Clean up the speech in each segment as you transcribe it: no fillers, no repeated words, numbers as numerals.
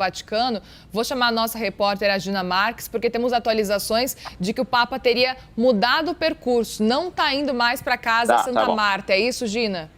Vaticano. Vou chamar a nossa repórter, a Gina Marques, porque temos atualizações de que o Papa teria mudado o percurso, não está indo mais para casa Santa Marta. É isso, Gina?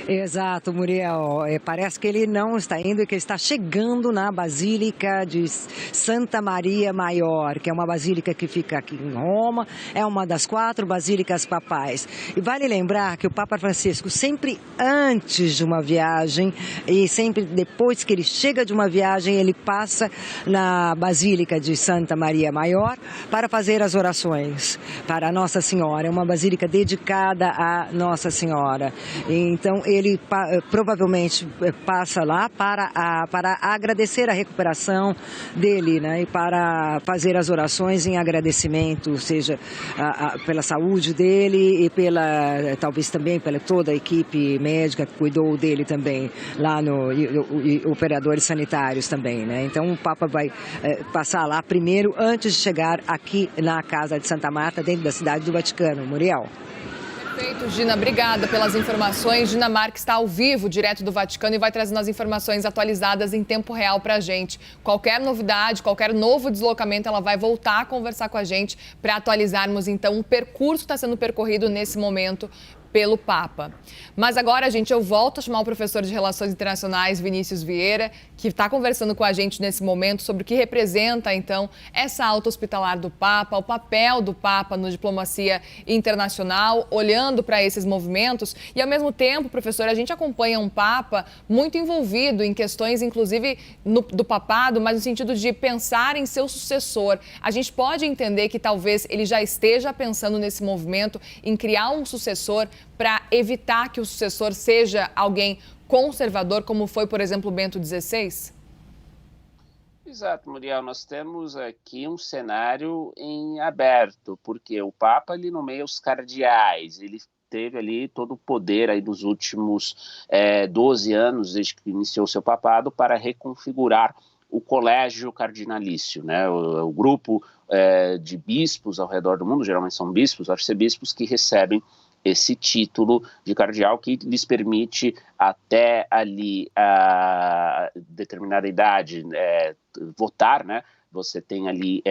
Exato, Muriel. Parece que ele não está indo e que ele está chegando na Basílica de Santa Maria Maior, que é uma basílica que fica aqui em Roma, é uma das 4 basílicas papais. E vale lembrar que o Papa Francisco, sempre antes de uma viagem e sempre depois que ele chega de uma viagem, ele passa na Basílica de Santa Maria Maior para fazer as orações para a Nossa Senhora. É uma basílica dedicada à Nossa Senhora. Então, ele provavelmente passa lá para agradecer a recuperação dele, né? E para fazer as orações em agradecimento, seja pela saúde dele e talvez também pela toda a equipe médica que cuidou dele também, lá e operadores sanitários também, né? Então o Papa vai passar lá primeiro, antes de chegar aqui na Casa de Santa Marta, dentro da cidade do Vaticano. Muriel. Perfeito, Gina, obrigada pelas informações. Gina Marques está ao vivo, direto do Vaticano, e vai trazendo as informações atualizadas em tempo real para a gente. Qualquer novidade, qualquer novo deslocamento, ela vai voltar a conversar com a gente para atualizarmos, então, o percurso que está sendo percorrido nesse momento pelo Papa. Mas agora, gente, eu volto a chamar o professor de Relações Internacionais, Vinícius Vieira, que está conversando com a gente nesse momento sobre o que representa, então, essa alta hospitalar do Papa, o papel do Papa na diplomacia internacional, olhando para esses movimentos. E, ao mesmo tempo, professor, a gente acompanha um Papa muito envolvido em questões, inclusive, do papado, mas no sentido de pensar em seu sucessor. A gente pode entender que talvez ele já esteja pensando nesse movimento em criar um sucessor para evitar que o sucessor seja alguém conservador, como foi, por exemplo, Bento XVI? Exato, Muriel. Nós temos aqui um cenário em aberto, porque o Papa ele nomeia os cardeais, ele teve ali todo o poder aí dos últimos 12 anos, desde que iniciou seu papado, para reconfigurar o colégio cardinalício, né? O grupo de bispos ao redor do mundo, geralmente são bispos, arcebispos, que recebem esse título de cardeal que lhes permite até ali a determinada idade votar, né? Você tem ali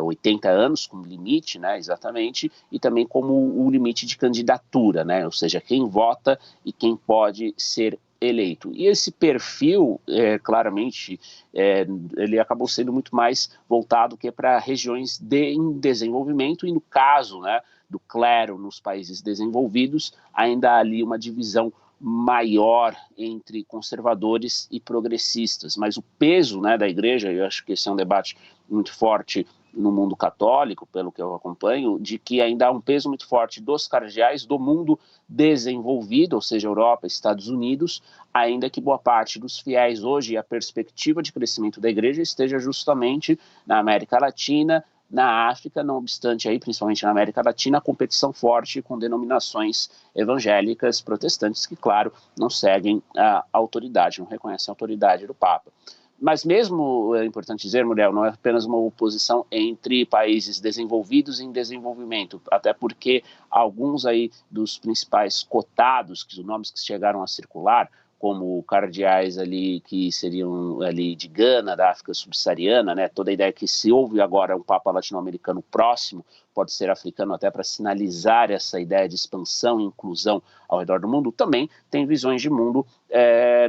80 anos como limite, né, exatamente, e também como o limite de candidatura, né, ou seja, quem vota e quem pode ser eleito. E esse perfil, claramente, ele acabou sendo muito mais voltado que para regiões em desenvolvimento e no caso, né, do clero nos países desenvolvidos, ainda há ali uma divisão maior entre conservadores e progressistas, mas o peso, né, da igreja, eu acho que esse é um debate muito forte no mundo católico, pelo que eu acompanho, de que ainda há um peso muito forte dos cardeais do mundo desenvolvido, ou seja, Europa, Estados Unidos, ainda que boa parte dos fiéis hoje, a perspectiva de crescimento da igreja esteja justamente na América Latina, na África, não obstante aí, principalmente na América Latina, a competição forte com denominações evangélicas protestantes que, claro, não seguem a autoridade, não reconhecem a autoridade do Papa. Mas mesmo, é importante dizer, Muriel, não é apenas uma oposição entre países desenvolvidos e em desenvolvimento, até porque alguns aí dos principais cotados, que os nomes que chegaram a circular, como cardeais ali que seriam ali de Gana, da África subsaariana, né? Toda a ideia que se houve agora um Papa latino-americano próximo, pode ser africano até para sinalizar essa ideia de expansão e inclusão ao redor do mundo, também tem visões de mundo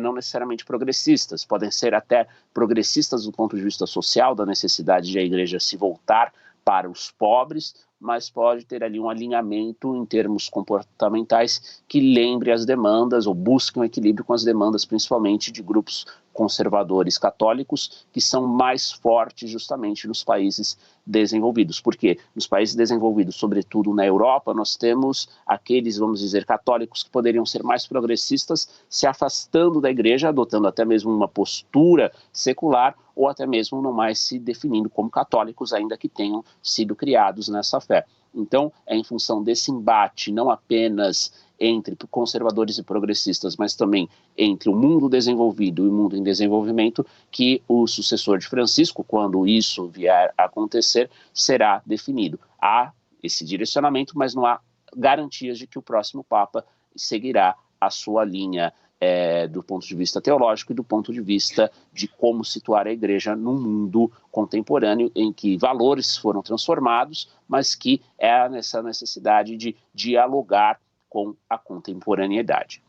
não necessariamente progressistas, podem ser até progressistas do ponto de vista social, da necessidade de a igreja se voltar para os pobres, mas pode ter ali um alinhamento em termos comportamentais que lembre as demandas ou busque um equilíbrio com as demandas, principalmente de grupos conservadores católicos, que são mais fortes justamente nos países desenvolvidos. Porque nos países desenvolvidos, sobretudo na Europa, nós temos aqueles, vamos dizer, católicos que poderiam ser mais progressistas, se afastando da igreja, adotando até mesmo uma postura secular, ou até mesmo não mais se definindo como católicos, ainda que tenham sido criados nessa fé. Então, é em função desse embate, não apenas entre conservadores e progressistas, mas também entre o mundo desenvolvido e o mundo em desenvolvimento, que o sucessor de Francisco, quando isso vier a acontecer, será definido. Há esse direcionamento, mas não há garantias de que o próximo Papa seguirá a sua linha do ponto de vista teológico e do ponto de vista de como situar a igreja no mundo contemporâneo, em que valores foram transformados, mas que é essa necessidade de dialogar com a contemporaneidade.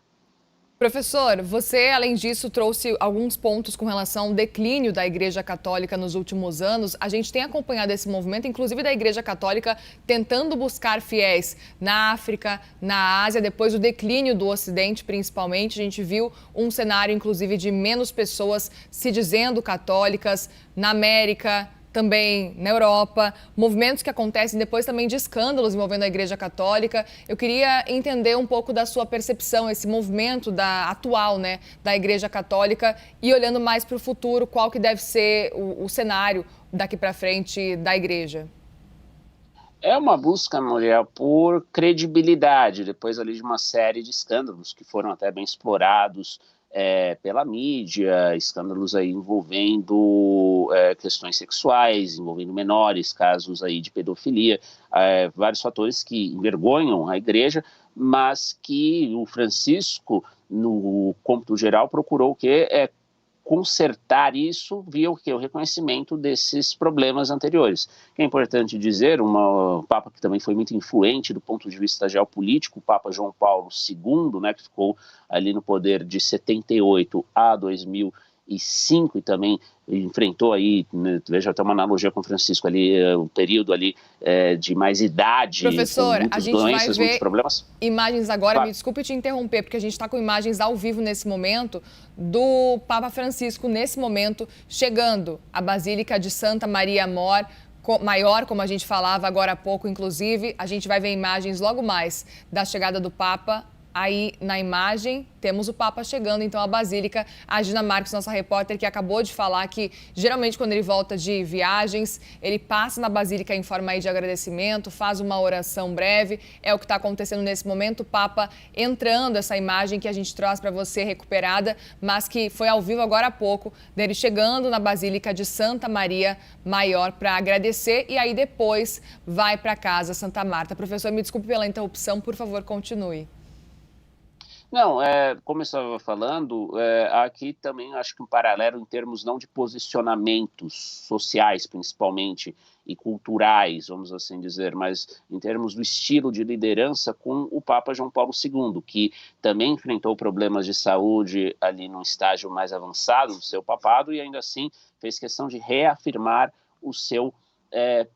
Professor, você, além disso, trouxe alguns pontos com relação ao declínio da Igreja Católica nos últimos anos. A gente tem acompanhado esse movimento, inclusive da Igreja Católica, tentando buscar fiéis na África, na Ásia, depois do declínio do Ocidente, principalmente. A gente viu um cenário, inclusive, de menos pessoas se dizendo católicas na América, também na Europa, movimentos que acontecem depois também de escândalos envolvendo a Igreja Católica. Eu queria entender um pouco da sua percepção, esse movimento atual, né, da Igreja Católica, e olhando mais para o futuro, qual que deve ser o cenário daqui para frente da Igreja. É uma busca, Muriel, por credibilidade, depois ali de uma série de escândalos que foram até bem explorados pela mídia, escândalos aí envolvendo questões sexuais, envolvendo menores, casos aí de pedofilia, vários fatores que envergonham a igreja, mas que o Francisco, no cômputo geral, procurou o quê? Consertar isso via o reconhecimento desses problemas anteriores. É importante dizer, um Papa que também foi muito influente do ponto de vista geopolítico, o Papa João Paulo II, né, que ficou ali no poder de 78 a 2005 e também enfrentou aí, né, veja até uma analogia com Francisco ali, o período ali de mais idade, professor, com muitas a gente doenças, vai ver muitos problemas. Imagens agora, Claro. Me desculpe te interromper, porque a gente está com imagens ao vivo nesse momento do Papa Francisco, nesse momento, chegando à Basílica de Santa Maria Maior, como a gente falava agora há pouco, inclusive. A gente vai ver imagens logo mais da chegada do Papa. Aí na imagem temos o Papa chegando então à Basílica. A Gina Marques, nossa repórter, que acabou de falar que geralmente quando ele volta de viagens, ele passa na Basílica em forma aí de agradecimento, faz uma oração breve. É o que está acontecendo nesse momento, o Papa entrando, essa imagem que a gente trouxe para você recuperada, mas que foi ao vivo agora há pouco, dele chegando na Basílica de Santa Maria Maior para agradecer e aí depois vai para casa Santa Marta. Professor, me desculpe pela interrupção, por favor, continue. Não, como eu estava falando, aqui também acho que um paralelo em termos não de posicionamentos sociais, principalmente, e culturais, vamos assim dizer, mas em termos do estilo de liderança com o Papa João Paulo II, que também enfrentou problemas de saúde ali num estágio mais avançado do seu papado e ainda assim fez questão de reafirmar o seu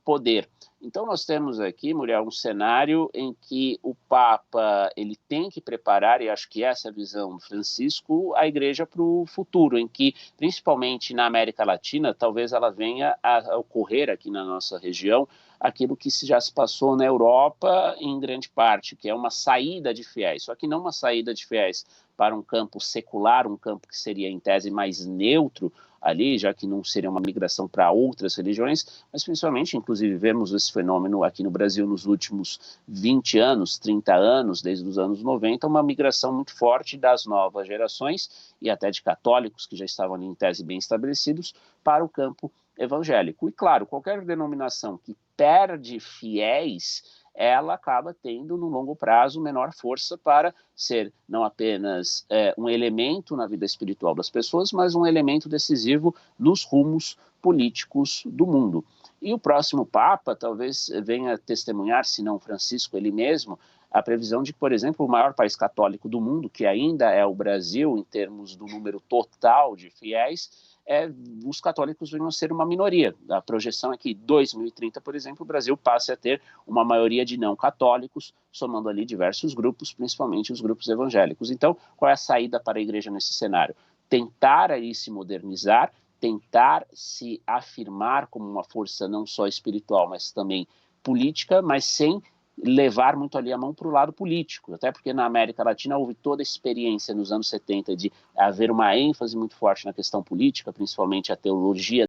poder. Então nós temos aqui, Muriel, um cenário em que o Papa ele tem que preparar, e acho que essa é a visão do Francisco, a igreja para o futuro, em que, principalmente na América Latina, talvez ela venha a ocorrer aqui na nossa região, aquilo que já se passou na Europa em grande parte, que é uma saída de fiéis, só que não uma saída de fiéis para um campo secular, um campo que seria em tese mais neutro ali, já que não seria uma migração para outras religiões, mas principalmente, inclusive, vemos esse fenômeno aqui no Brasil nos últimos 20 anos, 30 anos, desde os anos 90, uma migração muito forte das novas gerações e até de católicos que já estavam ali em tese bem estabelecidos para o campo evangélico. E claro, qualquer denominação que perde fiéis, ela acaba tendo, no longo prazo, menor força para ser não apenas um elemento na vida espiritual das pessoas, mas um elemento decisivo nos rumos políticos do mundo. E o próximo Papa talvez venha testemunhar, se não Francisco ele mesmo, a previsão de que, por exemplo, o maior país católico do mundo, que ainda é o Brasil, em termos do número total de fiéis, os católicos venham a ser uma minoria. A projeção é que em 2030, por exemplo, o Brasil passe a ter uma maioria de não católicos, somando ali diversos grupos, principalmente os grupos evangélicos. Então, qual é a saída para a igreja nesse cenário? Tentar aí se modernizar, tentar se afirmar como uma força não só espiritual, mas também política, mas sem levar muito ali a mão para o lado político, até porque na América Latina houve toda a experiência nos anos 70 de haver uma ênfase muito forte na questão política, principalmente a teologia